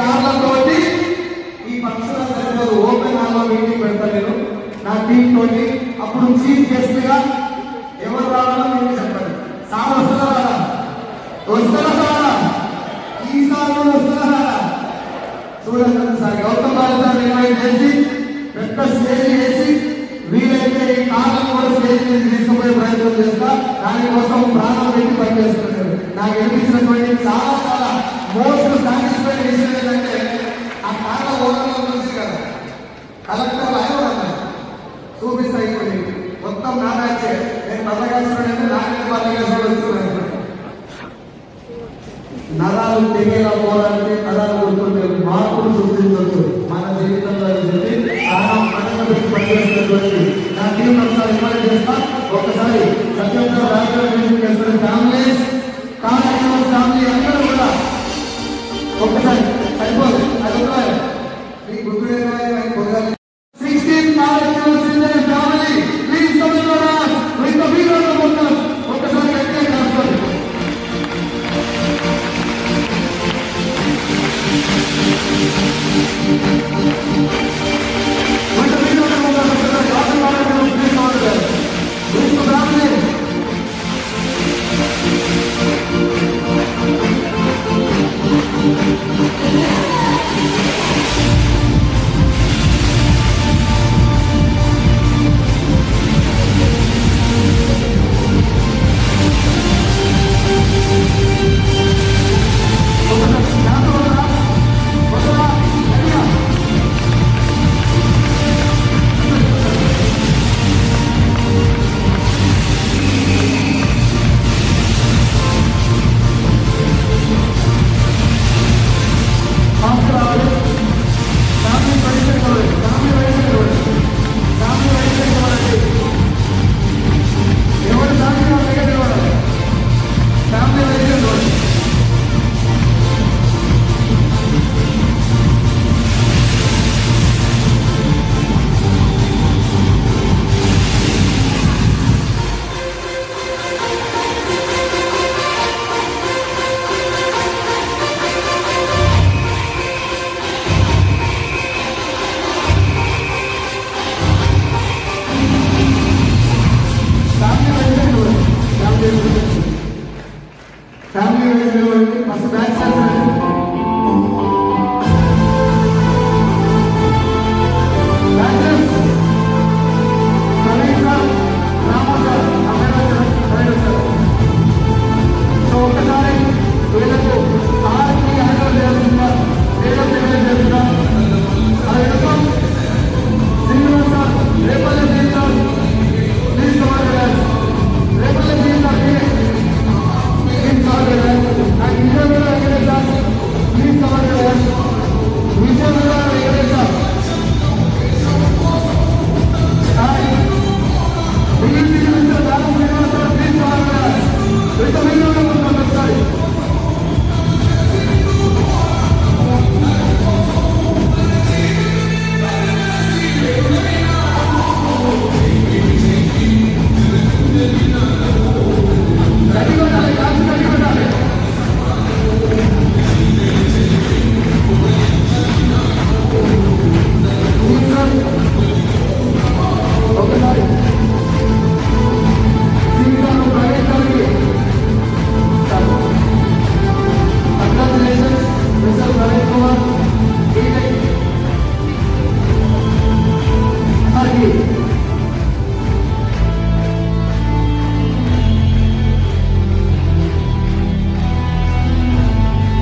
కార్లతో ఈ ఫంక్షన్ జరిగినది ఓపెన్ హాల్లో మీటింగ్ పెడతాను నేను నా టీమ్ తోటి. అప్పుడు చీఫ్ గెస్ట్ గా ఎవరు రావాలో మీరు చెప్పండి. సార్ వస్తున్నారా? వస్తున్నారా? ఈసారి వస్తున్నారా? చూడండి సార్ గౌతమ్ బాబు సార్ ఇన్వైట్ చేసి పెద్ద స్టేజ్ చేసి వీలైతే ఈ కార్లను కూడా స్టేజ్ మీద తీసుకుపోయే ప్రయత్నం చేస్తా. దానికోసం ప్రాణం పెట్టి పనిచేస్తున్నారు. నాకు అనిపించినటువంటి చాలా చాలా మోస్ట్ సాటిస్ఫైడ్ విషయం ఏంటంటే ఆ కార్ల ఓనర్లో చూసి కదా కలెక్టర్ ఆయన చూపిస్తా ఇప్పుడు మొత్తం నా బ్యాచే. నేను బల్లగాల్సినంటే నాకే బల్లగాల్సిన నరాలు తెగేలా పోవాలంటే నరాలు కొడుతుంటే మార్పులు సృష్టించవచ్చు మన జీవితంలో. పనిచేస్తున్నటువంటి నా టీం ఒకసారి ఇన్వైట్ చేస్తా. ఒకసారి సత్యంతో రాజకీయ ఫ్యామిలీస్ కార్యక్రమం ఫ్యామిలీ అందరూ కూడా ఒక్కసారి అయిపోదు. అది మీ గుర్తు 16 కార్యక్రమం ఫ్యామిలీ ప్లీజ్ ఒక్కసారి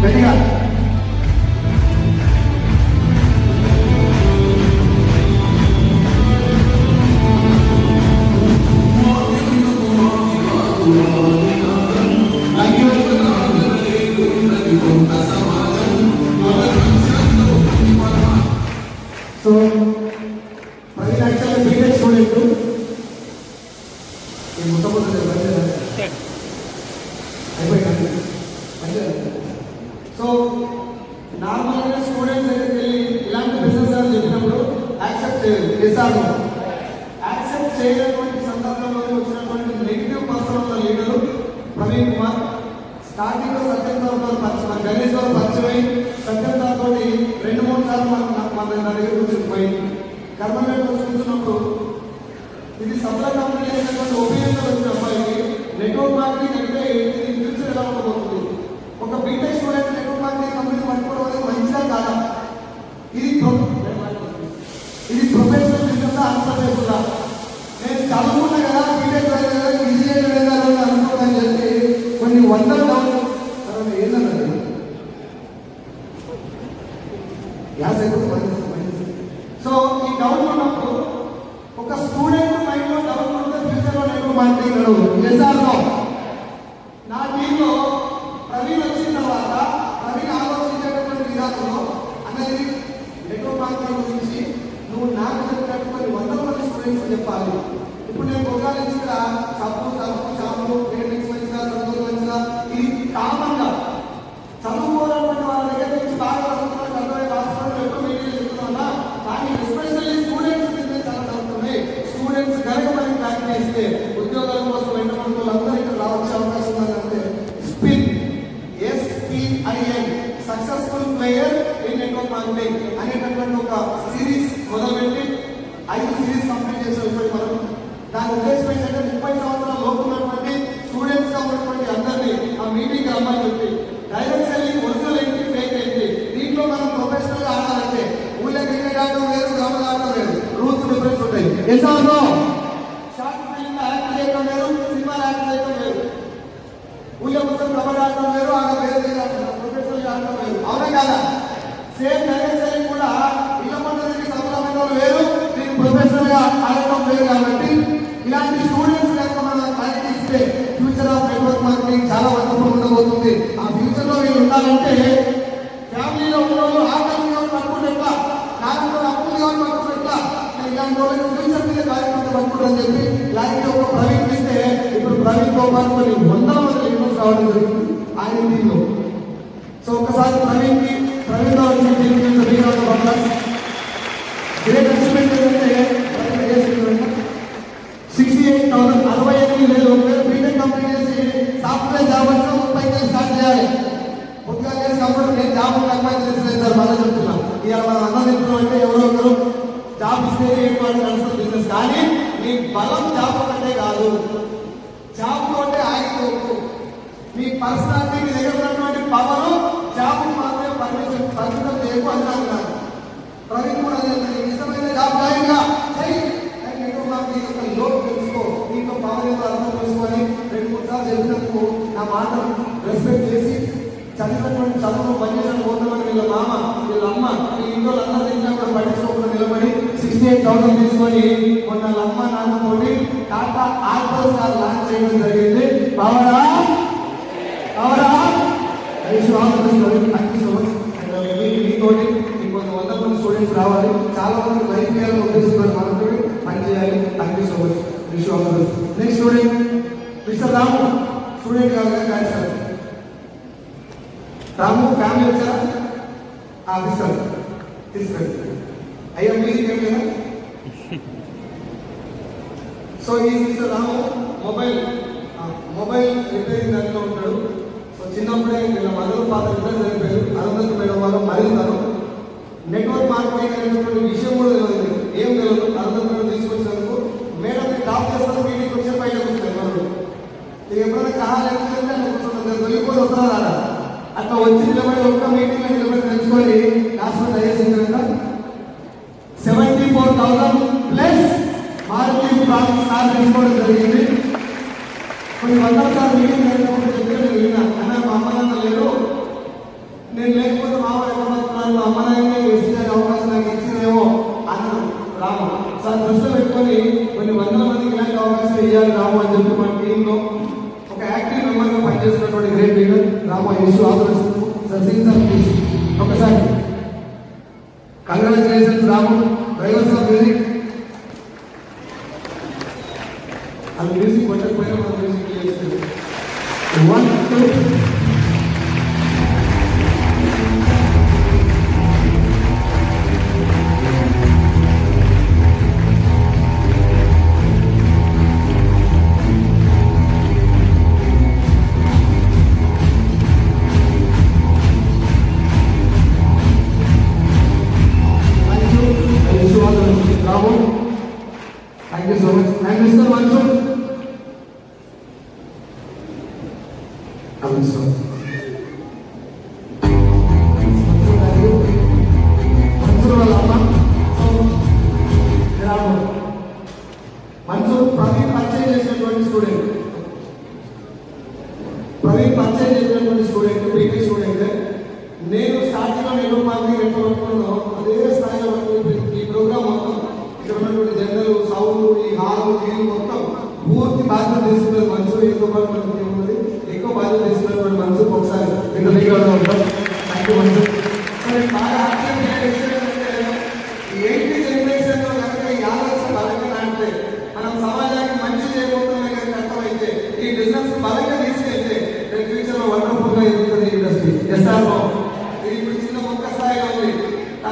గట్టిగా చేస్తారు. So నార్మల్గా స్టూడెంట్స్ దగ్గరికి వెళ్ళి ఇలాంటి బిజినెస్ అని చెప్పినప్పుడు యాక్సెప్ట్ చేయాలి. చేశాను యాక్సెప్ట్ చేయనటువంటి సందర్భంలో వచ్చినటువంటి నెగిటివ్ పర్సన్ ఉన్న లీడరు ప్రవీణ్ కుమార్. స్టార్టింగ్ లో సత్యం సార్తో పరిచయం, గణేష్ గారు పరిచయం, సత్యం సార్తో 2-3 సార్లు మన దగ్గర కూర్చొని పోయింది. గవర్నమెంట్ కూర్చున్నప్పుడు ఇది సప్లై కంపెనీ అయినటువంటి ఒపీనియన్ వచ్చిన అబ్బాయికి నెట్వర్క్ మార్కెటింగ్ అంటే ఇది ఫ్యూచర్ ఎలా ఉండబోతుంది, ఒక BTech student network marketing company పట్టుకోవడం అనేది మంచిదా కాదా, ఇది ప్రొఫెషనల్ బిజినెస్ ఆంధ్రప్రదేశ్లో నేను చదువుకున్నా కదా బీటెక్ కదా ఈజీ లేదా అనుకుంటాను చెప్పి కొన్ని వందల డౌన్ ఏంటన్నది సో ఈ డౌన్ ఉన్నప్పుడు ఒక స్టూడెంట్ మైండ్ లో డౌన్ ఉంటే ఫ్యూచర్ లో నెట్వర్క్ మార్కెటింగ్ చేశారు. నా టీంలో ప్రవీణ్ వచ్చిన తర్వాత ప్రవీణ్ ఆలోచించేటటువంటి విధానంలో అన్నది నెట్వర్క్ మార్కెటింగ్ గురించి నువ్వు నాకు చెప్పినటువంటి వందల మంది స్టూడెంట్స్ చెప్పాలి. ఇప్పుడు నేను ప్రోగ్రామ్ ఇచ్చిన షాపులు ట్రైనింగ్స్ మంచిగా చదువులు మంచిగా ఇది కామన్ గా చదువుకోవాలన్నటువంటి వాళ్ళ దగ్గర నుంచి బాగా చదువుతున్నారు అర్థమై రాష్ట్రంలో ఎక్కువ మీటింగ్ చెప్తున్నా. కానీ ఎస్పెషల్లీ స్టూడెంట్స్ మీద చాలా డౌట్ స్టూడెంట్స్ కనుక మనం ప్లాన్ చేస్తే ఉద్యోగాల కోసం వెంటనే వాళ్ళందరూ ఇక్కడ రావాల్సిన అవకాశం ఉందంటే spin SPIN successful player in network marketing అనేటటువంటి ఒక సిరీస్ మొదలుపెట్టి 5 సిరీస్ కంప్లీట్ చేసాం ఇప్పుడు మనం. దాని ఉద్దేశం ఏంటంటే 30 సంవత్సరాల లోపు ఉన్నటువంటి స్టూడెంట్స్ గా ఉన్నటువంటి అందరినీ ఆ మీటింగ్ రమ్మని చెప్పి డైరెక్ట్ సెల్లింగ్ ఒరిజినల్ ఏంటి ఫేక్ ఏంటి దీంట్లో మనం ప్రొఫెషనల్ గా ఆడాలంటే ఊళ్ళో క్రికెట్ ఆడటం వేరు గ్రామాలు ఆడటం వేరు రూల్స్ డిఫరెన్స్ ఉంటాయి. షార్ట్ ఫిల్మ్ యాక్ట్ చేయడం వేరు సినిమా యాక్ట్ చేయడం వేరు ఊళ్ళో మొత్తం కబడ్డీ ఆడటం వేరు ఆడ వేరు ప్రొఫెషనల్ గా ఆడటం వేరు అవునా కాదా. సేమ్ డైరెక్ట్ సెల్లింగ్ కూడా ఇళ్ళ పద్ధతికి సఫలమైన వేరు దీన్ని ప్రొఫెషనల్ గా ఆడటం వేరు. కాబట్టి ఇలాంటి స్టూడెంట్స్ కనుక మనం క్లారిటీ ఇస్తే ఫ్యూచర్ ఆఫ్ నెట్వర్క్ మార్కెటింగ్ చాలా వండర్ఫుల్ ఉండబోతుంది. ఆ ఫ్యూచర్ లో వీళ్ళు ఉండాలంటే ఫ్యామిలీలో ఉన్న వాళ్ళు ఆకలి పట్టుకున్నట్లా నాకంటే అప్పులు కావాలి పట్టుకున్నట్లా ఇలాంటి వాళ్ళకి ఫ్యూచర్ మీద కార్యక్రమం పట్టుకుంటారని చెప్పి క్లారిటీ ఒక ప్రవీణ్ ఇస్తే ఇప్పుడు ప్రవీణ్ తో పాటు కొన్ని 100 మంది లీడర్స్ రావడం జరిగింది ఆయన టీంలో. సో ఒకసారి ప్రవీణ్ తో వచ్చిన గ్రేట్ అచీవ్మెంట్ ఏంటంటే 68,000 68,000 బీటెక్ కంప్లీట్ చేసి సాఫ్ట్వేర్ జాబ్ వచ్చి 30 స్టార్ట్ చేయాలి. కొద్దిగా చేసి కాబట్టి నేను జాబ్ అప్లై చేసేది సార్ మళ్ళీ చెప్తున్నా. ఇవాళ మనం అన్నం తింటున్నాం అంటే ఎవరో ఒకరు జాబ్ ఇస్తే ఏంటంటే నడుస్తుంది బిజినెస్. కానీ నీ బలం జాబ్ ఒకటే కాదు, జాబ్ తోటే ఆగిపోకు. మీ పర్సనాలిటీ నీ దగ్గర ఉన్నటువంటి పవర్ జాబ్ మాత్రమే పరిమితం చేయకు అని అంటున్నాను. ప్రవీణ్ కూడా ఇష్టమైన జాబ్ జాయిన్ గా లోటు తెలుసుకో నీకు పవర్ ఏదో అర్థం తెలుసుకొని 2-3 సార్లు చెప్పినందుకు నా మాటను రెస్పెక్ట్ చేసి చదివినటువంటి చదువును పనిచేయడం పోతామని వీళ్ళ మామ వీళ్ళ అమ్మ వీళ్ళ ఇంట్లో అందరూ తెచ్చినా కూడా పట్టించుకోకుండా నిలబడి 68,000 తీసుకొని మొన్న వాళ్ళ అమ్మ నాన్నతోటి టాటా ఆల్ఫోస్ కార్ లాంచ్ చేయడం జరిగింది. పవరా మీతోటి ఇంకొక 100 మంది స్టూడెంట్స్ రావాలి. చాలా మంది లైఫ్ చేయాలని ఉద్దేశించారు మనతో పని చేయాలి. Thank you so much. Wish all the best. Next student mister Ramu. Student కాదు కానీ రాము ఫ్యామిలీ వచ్చారా తీసుకెళ్ళి అయ్యా మీరు ఏం లేదా. సో ఈ మిస్టర్ రాము మొబైల్ రిపేరింగ్ దాంట్లో ఉంటాడు. సో చిన్నప్పుడే వీళ్ళ మదర్ ఫాదర్ ఇద్దరు చనిపోయారు. అరుంధతి మేడం వల్ల మరింతారు నెట్వర్క్ మార్కెటింగ్ అనేటువంటి విషయం కూడా తెలియదు, ఏం తెలియదు. అరుంధతి మేడం తీసుకొచ్చినందుకు మేడం టాప్ చేస్తారు మీటింగ్ వచ్చే బయటకు వస్తాయి. మనం ఎప్పుడైనా కావాలి దొరికిపోయి వస్తున్నారా అట్లా వచ్చి నిలబడి ఒక్క మీటింగ్ లో నిలబడి తెలుసుకొని రాష్ట్రం దయచేసింది 74,000+ మార్కెటింగ్ ప్రాజెక్ట్ స్టార్ట్ చేసుకోవడం జరిగింది. కొన్ని 100 సార్లు మీటింగ్ అయినప్పుడు చెప్పి నేను విన్నా అన్న మా అమ్మ నాన్న లేరు, నేను లేకపోతే మా ఎక్కడున్నాను, మా అమ్మ నాయనే వేసిన అవకాశం నాకు ఇచ్చిందేమో అన్నాను రాము. సార్ దృష్టిలో పెట్టుకొని కొన్ని 100 మందికి ఇలాంటి అవకాశం ఇవ్వాలి రాము అని చెప్పి మన టీంలో ఒక యాక్టివ్ మెంబర్ గా పనిచేస్తున్నటువంటి గ్రేట్ లీడర్ రాము ఇష్యూ ఆదరిస్తూ ఒకసారి congratulations Ramu. Drivers of music అది మ్యూజిక్ పట్టకపోయినా మన మ్యూజిక్ చేస్తుంది 1 2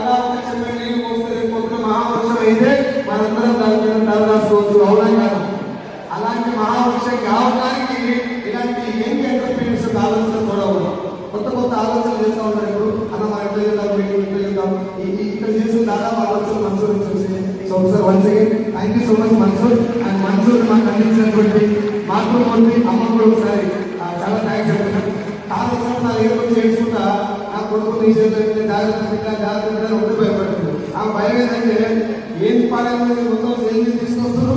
తలా ఒక చెంబడి నీళ్ళు పోస్తే రేపు మహావృక్షం అయితే మనందరం దాని మీద తలదాసుకోవచ్చు. అవునా కాదు? అలాంటి మహావృక్షం కావడానికి ఇలాంటి యంగ్ ఎంటర్‌ప్రెన్యూర్స్ ఆలోచన కూడా ఉన్నాయి. కొత్త కొత్త ఆలోచనలు చేస్తూ ఉంటారు. ఇప్పుడు అన్న మనం ఎట్లా చేద్దాం, ఎట్లా చేద్దాం, ఇక్కడ చేసిన దాదాపు ఆలోచన మనసూర్ నుంచి వచ్చింది. So sir once again thank you so much Mansoor. And Mansoor మాకు అందించినటువంటి మాతృమూర్తి అమ్మ కూడా ఒకసారి చాలా థ్యాంక్స్ చెప్తున్నాను. ఆలోచన నా దగ్గర వచ్చి ఏడ్చుకుంటా నా కొడుకు నీ చేతులు జాగ్రత్త ఒకటి భయపడుతుంది. ఆ భయం ఏంటంటే ఏం పాడేది మొత్తం సేల్ తీసుకొస్తారు,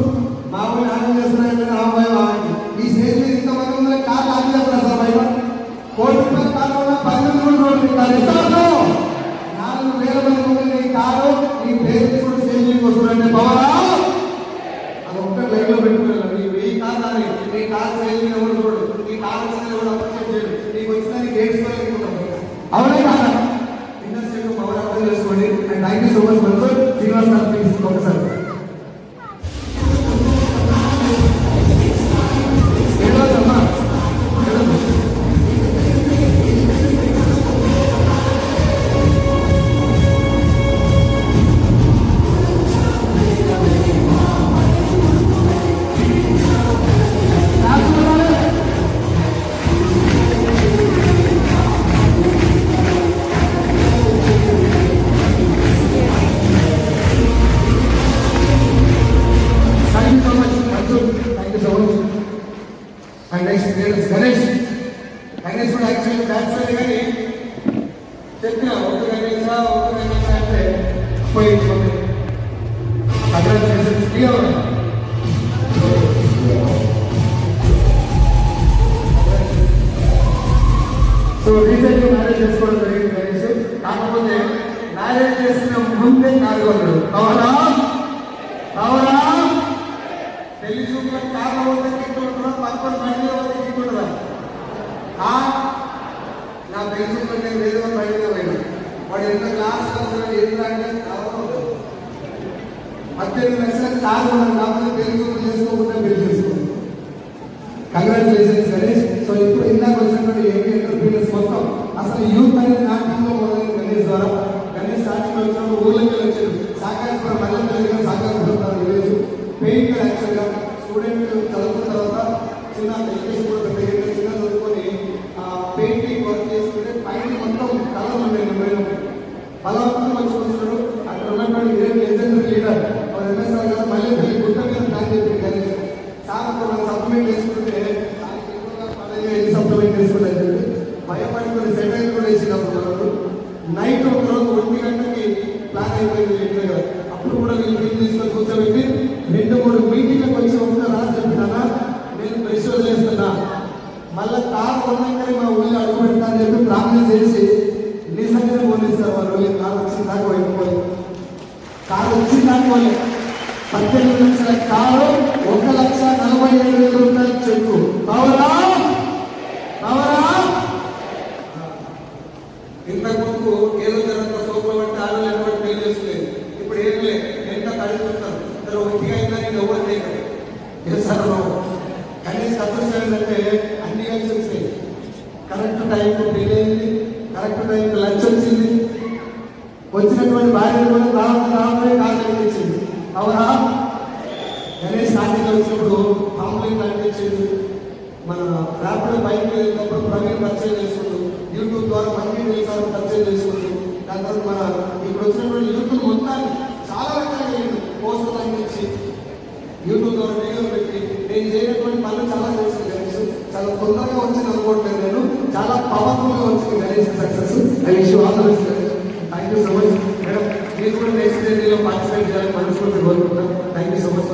మా ఊళ్ళో ఆనందం చేస్తున్నారంటే ఆ భయం ఆగి ఈ సేల్ మీద ఇంతమంది ఉందని కార్లు ఆగి చేస్తారు సార్. భయం కోటి రూపాయల కారు ఉన్న 10 రోడ్లు 4,000 మంది ఉండే ఈ కారు నీ పేరెంట్స్ కూడా సేల్ వస్తున్నారంటే పవరా అది ఒక్క లైన్ లో పెట్టుకున్నాను. నీ 1000 కార్లు అని నీ కార్ సేల్ ఎవరు చూడు, నీ కార్ ఎవరు అప్రిషియేట్ చేయడు, నీకు వచ్చిన గేట్స్ అవునే కాదా? ఇండస్ట్రీ పవర్ అర్థం చేసుకోండి. And thank you so much Mansoor. Srinivas sir please ఒకసారి గణేష్ కూడా యాక్చువల్లీ డాన్స్ కానీ చెప్పిన ఒక గణేష అంటే పోయించుకోండి. సో రీసెంట్గా మ్యారేజ్ చేసుకోవడం జరిగింది గణేష్. కాకపోతే మ్యారేజ్ చేసిన ముందే కారుగొన్నాడు. అవునా అవునా? పెళ్లి చూపుల కార్లో పోతే తింటుంటారా, పక్కన బండిలో పోతే తింటుంటారా? నా పెళ్లి చూపులు నేను వేరే బయటగా పోయినా వాడు ఎంత క్లాస్ ఏంటంటే 18 లక్షల కారు మనం కాకపోతే పెళ్లి చూపులు చేసుకోకుండా పెళ్లి చేసుకోండి. కంగ్రాచులేషన్స్ గణేష్. సో ఇప్పుడు ఇందాక వచ్చినటువంటి యంగ్ ఎంటర్‌ప్రెన్యూర్స్ మొత్తం అసలు యూత్ అనేది నా టీంలో మొదలైన గణేష్ ద్వారా. గణేష్ స్టార్టింగ్ వచ్చినప్పుడు ఊళ్ళకి వచ్చారు. సాకారపురం మల్లెపల్లి సాకారపురం విలేజ్ పెయింట్ యాక్చువల్గా స్టూడెంట్ చదువుకున్న తర్వాత చిన్న ఎడ్యుకేషన్ కూడా పెద్ద చిన్న చదువుకొని పెయింటింగ్ వర్క్ చేసుకుంటే పైన మొత్తం కలర్ ఉన్నాయి. బలవంతం మంచి కూర్చున్నాడు. అక్కడ ఉన్నటువంటి లెజెండరీ లీడర్ ఎంఎస్ఆర్ గారు మల్లెపల్లి గుట్ట మీద ప్లాన్ చెప్పింది గణేష్ సార్ మనం సప్లిమెంట్ వేసుకుంటే ఎన్ని సప్లిమెంట్ వేసుకుంటే భయపడి కొన్ని సెటైల్ కూడా వేసినప్పుడు నైట్ ఒక రోజు 1 గంటకి ప్లాన్ అయిపోయింది లీడర్ గారు. అప్పుడు కూడా నేను మీటింగ్ తీసుకొని కూర్చోబెట్టి 2-3 మీటింగ్లకు వచ్చి ఒక్క రాజు చెప్పినా నేను బ్రష్ చేస్తున్నా మళ్ళీ కారు కొన్నాకనే మా ఊళ్ళో అడుగు పెడతా అని చెప్పి ప్రామిస్ చేసి నిజంగానే పోలీస్తారు వాళ్ళు. కారు వచ్చిన దాకా వెళ్ళిపోయి కారు వచ్చిన దాకా వాళ్ళు 18 లక్షల కారు 1,47,000 రూపాయలు చెక్కు. అవునా అవునా? ఇంతకు ఏదో జరుగుతున్న సోపులు బట్టి ఆరు లేకపోతే పెళ్లి చేసుకోలేదు. ఇప్పుడు ఏం లేదు, ఎంత కడిగి చూస్తాను సరే ఒకటిగా అయినా నేను ఎవరు చేయగలరు చేస్తాను. కనీసం అదృష్టం ఏంటంటే అన్ని కలిసి వచ్చాయి. కరెక్ట్ టైంకు పెళ్లి అయింది, కరెక్ట్ టైంకి లంచ్ వచ్చింది, వచ్చినటువంటి భార్యను కూడా రావడం కాదు ఇచ్చింది. అవునా? గణేష్ స్టార్టింగ్ వచ్చినప్పుడు కాంప్లైంట్ అనిపించింది. మన ర్యాపిడ్ బైక్ మీద వెళ్ళినప్పుడు ప్రవీణ్ పరిచయం చేసుకుంటూ యూట్యూబ్ ద్వారా మంచి దేశాలను పరిచయం చేసుకుంటూ దాని తర్వాత మన ఇప్పుడు వచ్చినటువంటి యూట్యూబ్ మొత్తాన్ని చాలా రకాలుగా పోస్టులు అందించి యూట్యూబ్ ద్వారా వీడియోలు పెట్టి నేను చేయనటువంటి పనులు చాలా చేసింది గణేష్. చాలా తొందరగా వచ్చింది అనుకోవట్లేదు నేను, చాలా పవర్ఫుల్గా వచ్చింది Ganesh success. I wish you all the best Ganesh. Thank you so much madam. మీరు కూడా నెక్స్ట్ డేలో పార్టిసిపేట్ చేయాలని మనస్ఫూర్తిగా కోరుకుంటున్నాను. Thank you so much.